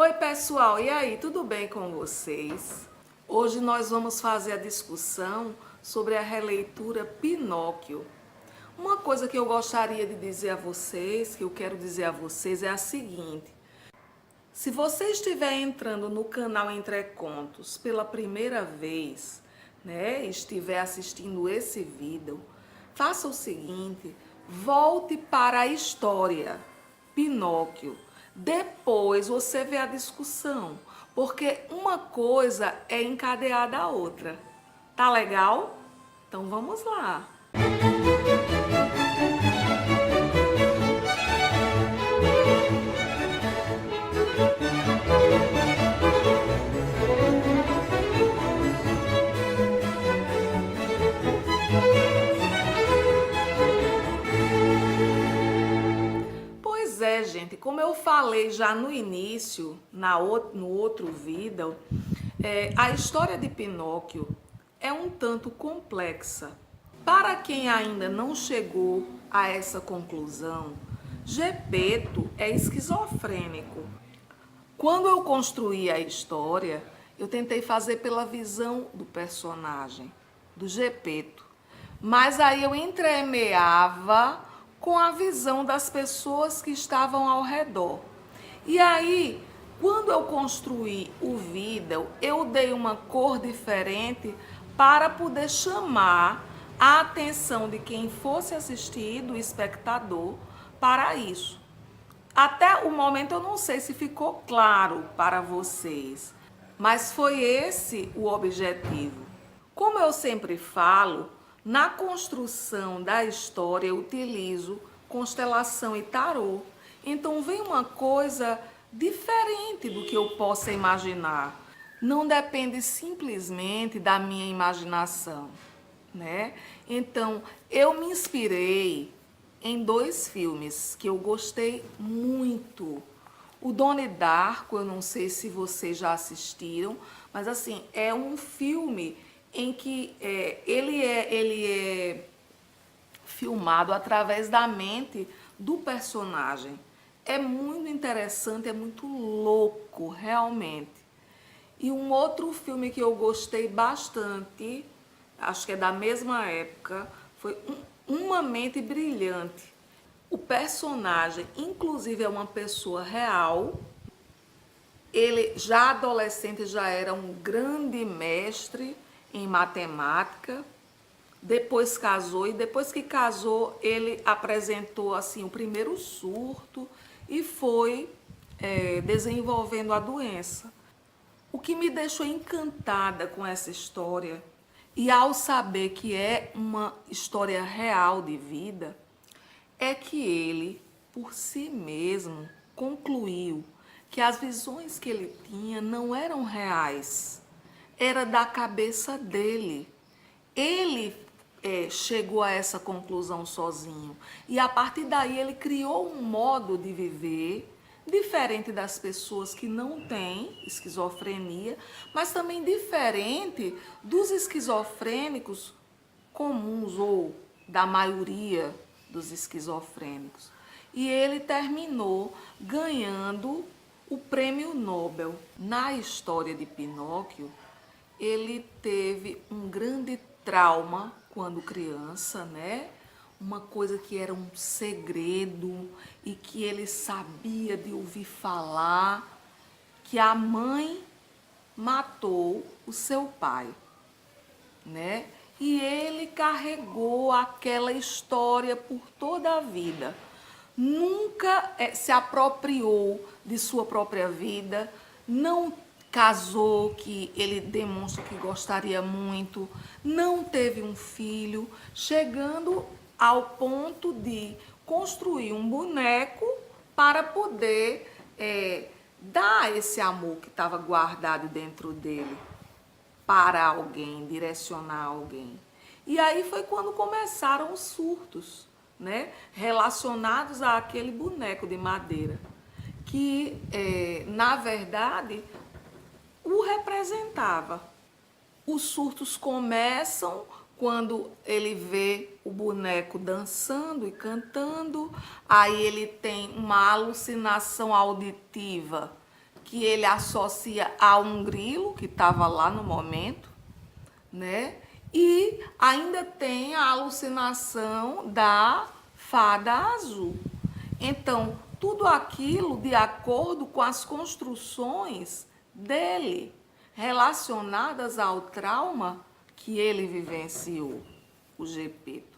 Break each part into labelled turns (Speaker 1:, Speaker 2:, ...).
Speaker 1: Oi pessoal, e aí, tudo bem com vocês? Hoje nós vamos fazer a discussão sobre a releitura Pinóquio. Uma coisa que eu gostaria de dizer a vocês, que eu quero dizer a vocês é a seguinte: se você estiver entrando no canal Entre Contos pela primeira vez, né, estiver assistindo esse vídeo, faça o seguinte, volte para a história Pinóquio. Depois você vê a discussão, porque uma coisa é encadeada à outra. Tá legal? Então vamos lá. Pois é, gente, como eu falei já no início, no outro vídeo, a história de Pinóquio é um tanto complexa. Para quem ainda não chegou a essa conclusão, Gepeto é esquizofrênico. Quando eu construí a história, eu tentei fazer pela visão do personagem, do Gepeto. Mas aí eu entremeava com a visão das pessoas que estavam ao redor. E aí, quando eu construí o vídeo, eu dei uma cor diferente para poder chamar a atenção de quem fosse assistir, do espectador, para isso. Até o momento eu não sei se ficou claro para vocês, mas foi esse o objetivo. Como eu sempre falo, na construção da história eu utilizo constelação e tarô. Então vem uma coisa diferente do que eu possa imaginar. Não depende simplesmente da minha imaginação, né? Então eu me inspirei em dois filmes que eu gostei muito. O Donnie Darko, eu não sei se vocês já assistiram, mas assim, é um filme em que ele é filmado através da mente do personagem. É muito interessante, é muito louco, realmente. E um outro filme que eu gostei bastante, acho que é da mesma época, foi Uma Mente Brilhante. O personagem, inclusive, é uma pessoa real. Ele, já adolescente, já era um grande mestre em matemática. Depois casou e depois que casou, ele apresentou assim o primeiro surto e foi desenvolvendo a doença. O que me deixou encantada com essa história, e ao saber que é uma história real de vida, é que ele, por si mesmo, concluiu que as visões que ele tinha não eram reais, era da cabeça dele. Ele chegou a essa conclusão sozinho. E a partir daí ele criou um modo de viver diferente das pessoas que não têm esquizofrenia, mas também diferente dos esquizofrênicos comuns ou da maioria dos esquizofrênicos. E ele terminou ganhando o prêmio Nobel. Na história de Pinóquio, ele teve um grande trauma quando criança, né? Uma coisa que era um segredo e que ele sabia de ouvir falar, que a mãe matou o seu pai, né? E ele carregou aquela história por toda a vida. Nunca se apropriou de sua própria vida, não casou, que ele demonstra que gostaria muito, não teve um filho, chegando ao ponto de construir um boneco para poder dar esse amor que estava guardado dentro dele para alguém, direcionar alguém. E aí foi quando começaram os surtos, né, relacionados àquele boneco de madeira, que na verdade o representava. Os surtos começam quando ele vê o boneco dançando e cantando, aí ele tem uma alucinação auditiva que ele associa a um grilo que estava lá no momento, né? E ainda tem a alucinação da fada azul. Então, tudo aquilo de acordo com as construções dele, relacionadas ao trauma que ele vivenciou, o Gepeto,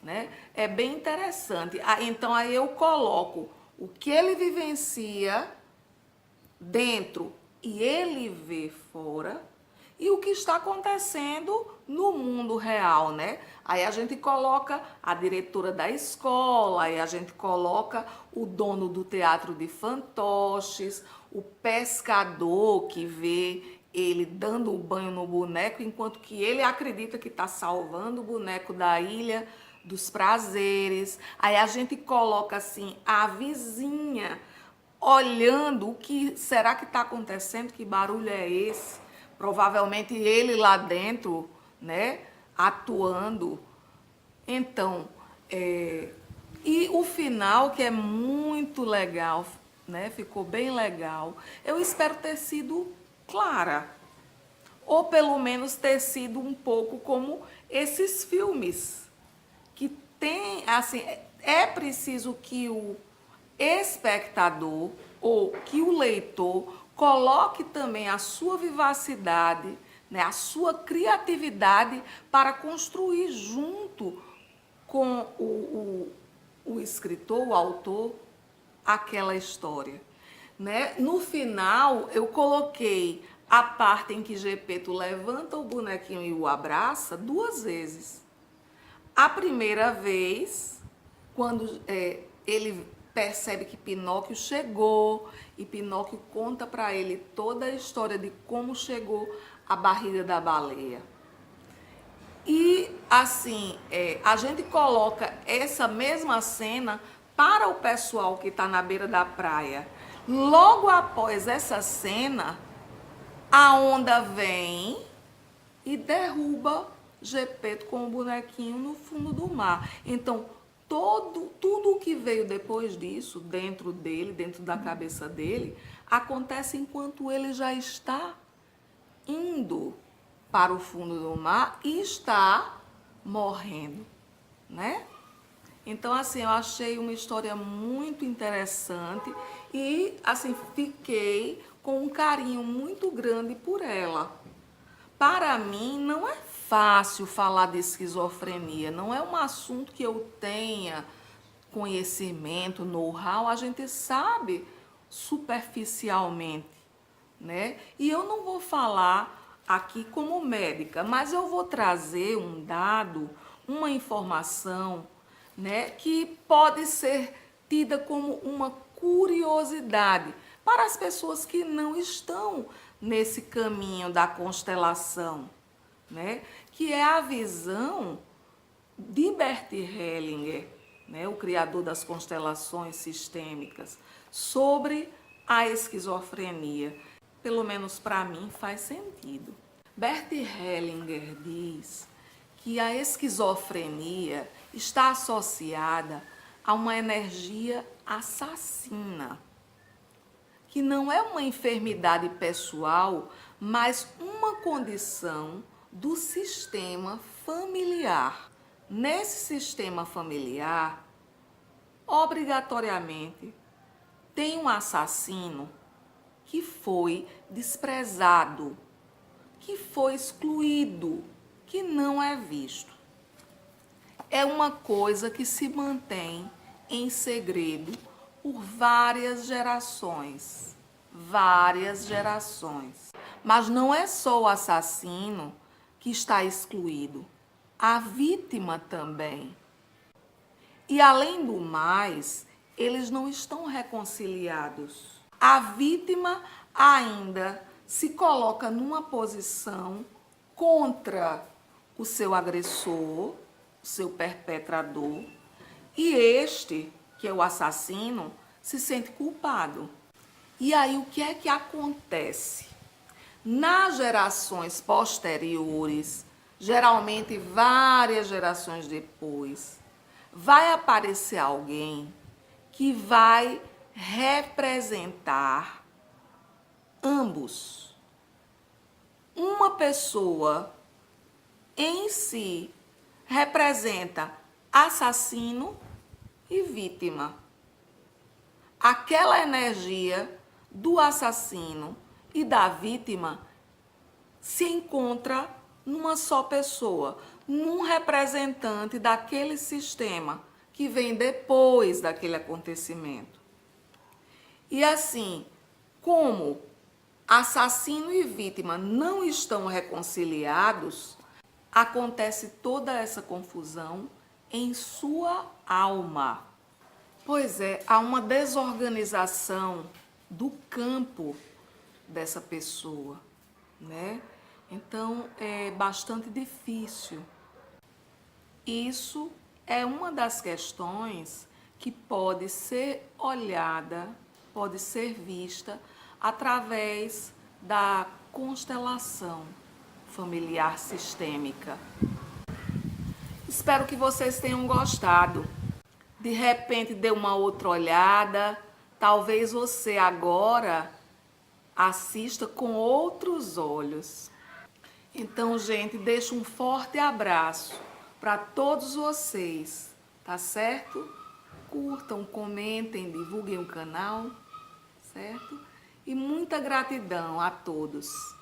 Speaker 1: né? É bem interessante. Então, aí eu coloco o que ele vivencia dentro e ele vê fora, e o que está acontecendo no mundo real, né? Aí a gente coloca a diretora da escola, aí a gente coloca o dono do teatro de fantoches, o pescador que vê ele dando o banho no boneco, enquanto que ele acredita que está salvando o boneco da ilha dos prazeres. Aí a gente coloca assim a vizinha olhando o que será que está acontecendo, que barulho é esse? Provavelmente ele lá dentro, né, atuando. Então, e o final, que é muito legal, né, ficou bem legal. Eu espero ter sido clara, ou pelo menos ter sido um pouco como esses filmes, que tem, assim, é preciso que o espectador ou que o leitor coloque também a sua vivacidade, né, a sua criatividade para construir junto com o escritor, o autor, aquela história, né? No final, eu coloquei a parte em que Gepeto levanta o bonequinho e o abraça 2 vezes. A primeira vez, quando ele percebe que Pinóquio chegou, e Pinóquio conta para ele toda a história de como chegou à barriga da baleia. E assim, a gente coloca essa mesma cena para o pessoal que está na beira da praia. Logo após essa cena, a onda vem e derruba Gepeto com o bonequinho no fundo do mar. Então, tudo o que veio depois disso, dentro dele, dentro da cabeça dele, acontece enquanto ele já está indo para o fundo do mar e está morrendo, né? Então, assim, eu achei uma história muito interessante e, assim, fiquei com um carinho muito grande por ela. Para mim, não é fácil falar de esquizofrenia, não é um assunto que eu tenha conhecimento, know-how, a gente sabe superficialmente, né? E eu não vou falar aqui como médica, mas eu vou trazer um dado, uma informação, né, que pode ser tida como uma curiosidade para as pessoas que não estão nesse caminho da constelação, né? Que é a visão de Bert Hellinger, né, o criador das constelações sistêmicas, sobre a esquizofrenia. Pelo menos para mim faz sentido. Bert Hellinger diz que a esquizofrenia está associada a uma energia assassina, que não é uma enfermidade pessoal, mas uma condição do sistema familiar. Nesse sistema familiar, obrigatoriamente, tem um assassino que foi desprezado, que foi excluído, que não é visto. É uma coisa que se mantém em segredo por várias gerações. Várias gerações. Mas não é só o assassino que está excluído, a vítima também. E além do mais, eles não estão reconciliados. A vítima ainda se coloca numa posição contra o seu agressor, o seu perpetrador, e este, que é o assassino, se sente culpado. E aí o que é que acontece? Nas gerações posteriores, geralmente várias gerações depois, vai aparecer alguém que vai representar ambos. Uma pessoa em si representa assassino e vítima. Aquela energia do assassino e da vítima se encontra numa só pessoa, num representante daquele sistema que vem depois daquele acontecimento. E assim, como assassino e vítima não estão reconciliados, acontece toda essa confusão em sua alma. Pois é, há uma desorganização do campo dessa pessoa, né? Então é bastante difícil. Isso é uma das questões que pode ser olhada, pode ser vista através da constelação familiar sistêmica. Espero que vocês tenham gostado. De repente dê uma outra olhada, talvez você agora assista com outros olhos. Então, gente, deixo um forte abraço para todos vocês, tá certo? Curtam, comentem, divulguem o canal, certo? E muita gratidão a todos.